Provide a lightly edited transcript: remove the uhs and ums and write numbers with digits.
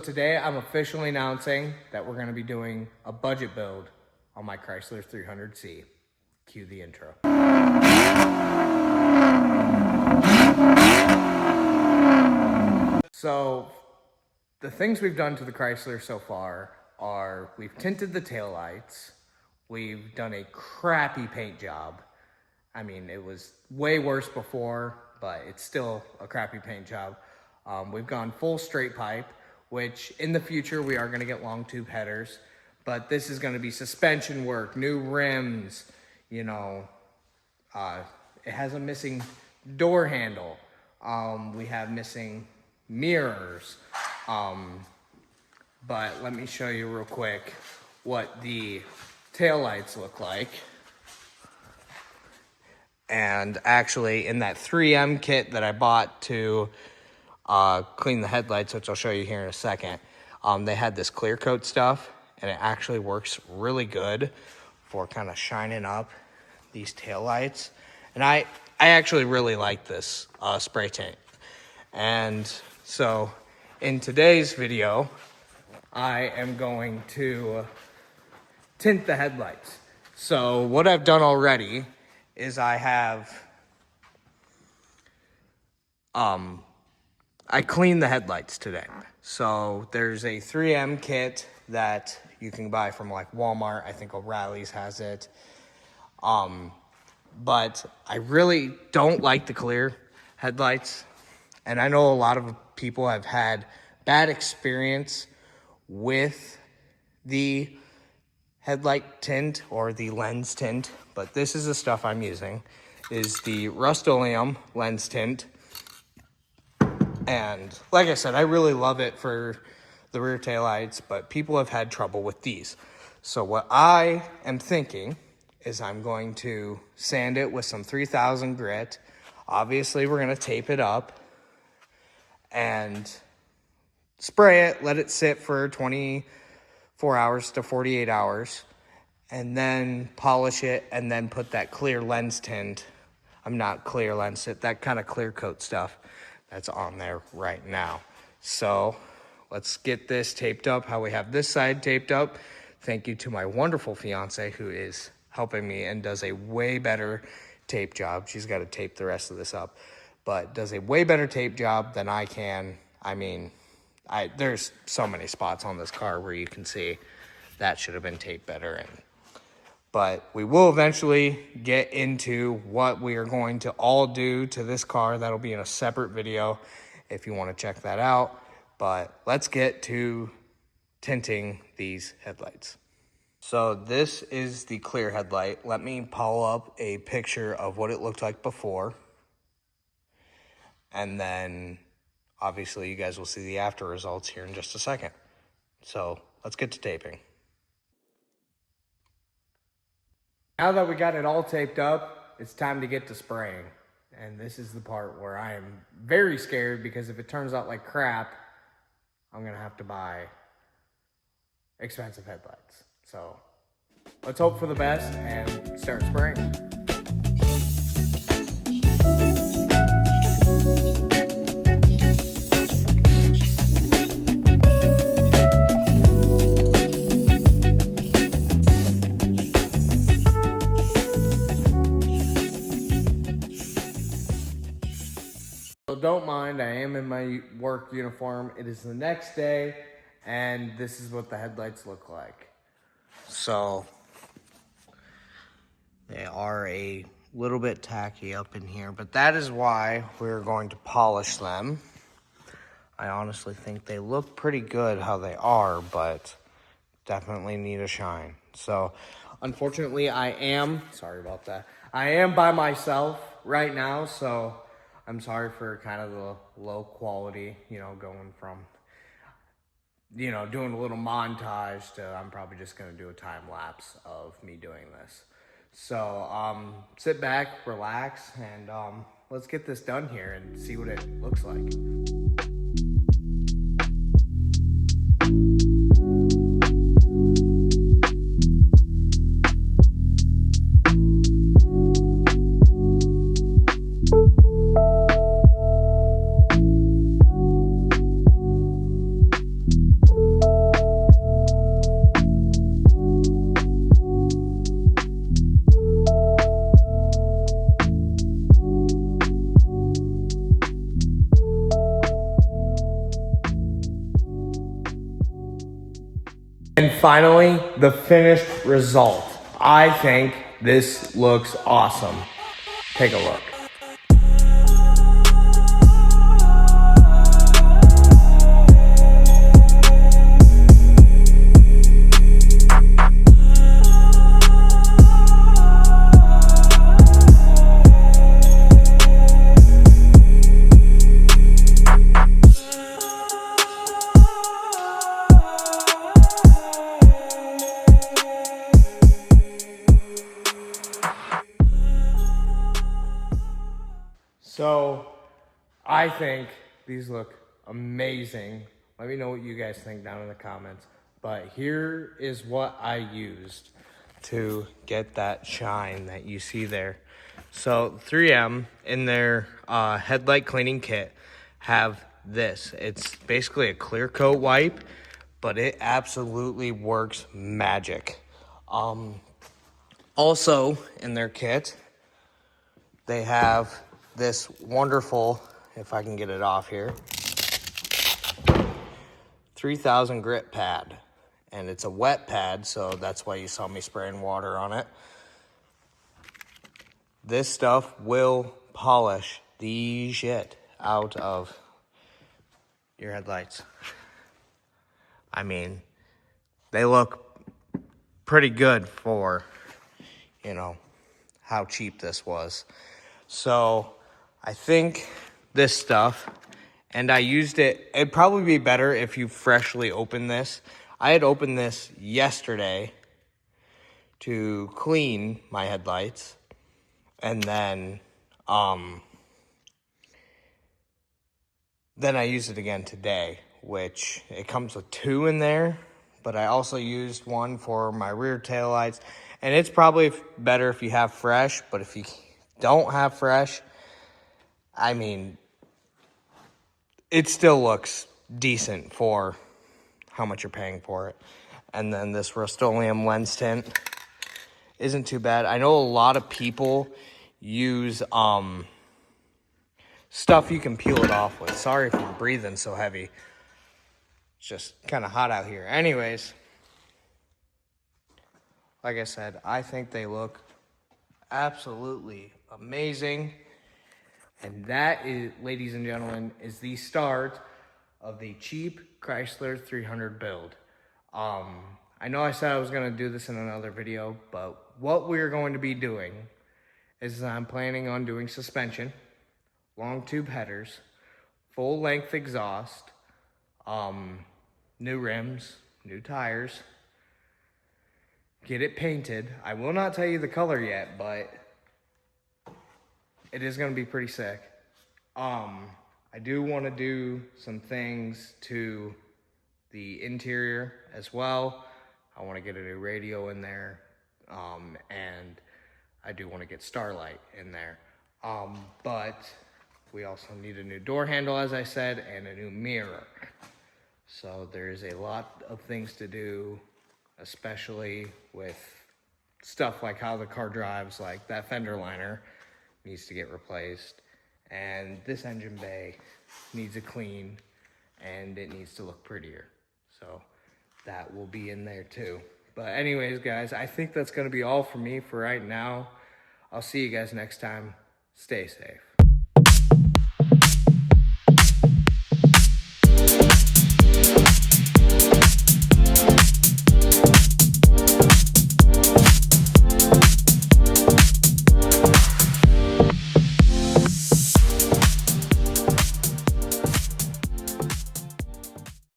Today I'm officially announcing that we're going to be doing a budget build on my Chrysler 300C. Cue the intro. So the things we've done to the Chrysler so far are we've tinted the taillights, we've done a crappy paint job. I mean, it was way worse before, but it's still a crappy paint job. We've gone full straight pipe, which in the future we are going to get long tube headers, but this is going to be suspension work, new rims, you know, it has a missing door handle. We have missing mirrors. But let me show you real quick what the taillights look like. And actually in that 3M kit that I bought to clean the headlights, which I'll show you here in a second, they had this clear coat stuff, and it actually works really good for kind of shining up these taillights. And I actually really like this spray paint. And so in today's video, I am going to tint the headlights. So what I've done already is I cleaned the headlights today. So there's a 3M kit that you can buy from like Walmart. I think O'Reilly's has it. But I really don't like the clear headlights. And I know a lot of people have had bad experience with the headlight tint or the lens tint, but this is the stuff I'm using, is the Rust-Oleum lens tint. And like I said, I really love it for the rear taillights, but people have had trouble with these. So what I am thinking is I'm going to sand it with some 3000 grit. Obviously, we're going to tape it up and spray it, let it sit for 24 hours to 48 hours, and then polish it, and then put that clear lens tint. Not clear lens tint, that kind of clear coat stuff that's on there right now. So let's get this taped up how we have this side taped up. Thank you to my wonderful fiance who is helping me and does a way better tape job. She's got to tape the rest of this up, but does a way better tape job than I can. I mean, there's so many spots on this car where you can see that should have been taped better. But we will eventually get into what we are going to all do to this car. That'll be in a separate video if you want to check that out. But let's get to tinting these headlights. So this is the clear headlight. Let me pull up a picture of what it looked like before. And then obviously you guys will see the after results here in just a second. So let's get to taping. Now that we got it all taped up, it's time to get to spraying. And this is the part where I am very scared, because if it turns out like crap, I'm gonna have to buy expensive headlights. So let's hope for the best and start spraying. So don't mind, I am in my work uniform. It is the next day, and this is what the headlights look like. So they are a little bit tacky up in here, but that is why we're going to polish them. I honestly think they look pretty good how they are, but definitely need a shine. So unfortunately sorry about that. I am by myself right now, so I'm sorry for kind of the low quality, going from, doing a little montage to I'm probably just going to do a time lapse of me doing this. So sit back, relax, and let's get this done here and see what it looks like. And finally, the finished result. I think this looks awesome. Take a look. So, I think these look amazing. Let me know what you guys think down in the comments. But here is what I used to get that shine that you see there. So 3M in their headlight cleaning kit have this. It's basically a clear coat wipe, but it absolutely works magic. Also in their kit, they have this wonderful, if I can get it off here, 3000 grit pad. And it's a wet pad, so that's why you saw me spraying water on it. This stuff will polish the shit out of your headlights. I mean, they look pretty good for, you know, how cheap this was. So I think this stuff, and I used it, it'd probably be better if you freshly opened this. I had opened this yesterday to clean my headlights, and then I used it again today, which it comes with 2 in there, but I also used one for my rear taillights, and it's probably better if you have fresh, but if you don't have fresh, I mean, it still looks decent for how much you're paying for it. And then this Rust-Oleum lens tint isn't too bad. I know a lot of people use stuff you can peel it off with. Sorry if I'm breathing so heavy. It's just kind of hot out here. Anyways, like I said, I think they look absolutely amazing. And that is, ladies and gentlemen, is the start of the cheap Chrysler 300 build. I know I said I was going to do this in another video, but what we're going to be doing is I'm planning on doing suspension, long tube headers, full length exhaust, new rims, new tires, get it painted. I will not tell you the color yet, but it is going to be pretty sick. I do want to do some things to the interior as well. I want to get a new radio in there, and I do want to get Starlight in there. But we also need a new door handle, as I said, and a new mirror. So there's a lot of things to do, especially with stuff like how the car drives, like that fender liner needs to get replaced, and this engine bay needs a clean, and it needs to look prettier. So that will be in there too. But anyways, guys, I think that's going to be all for me for right now. I'll see you guys next time. Stay safe.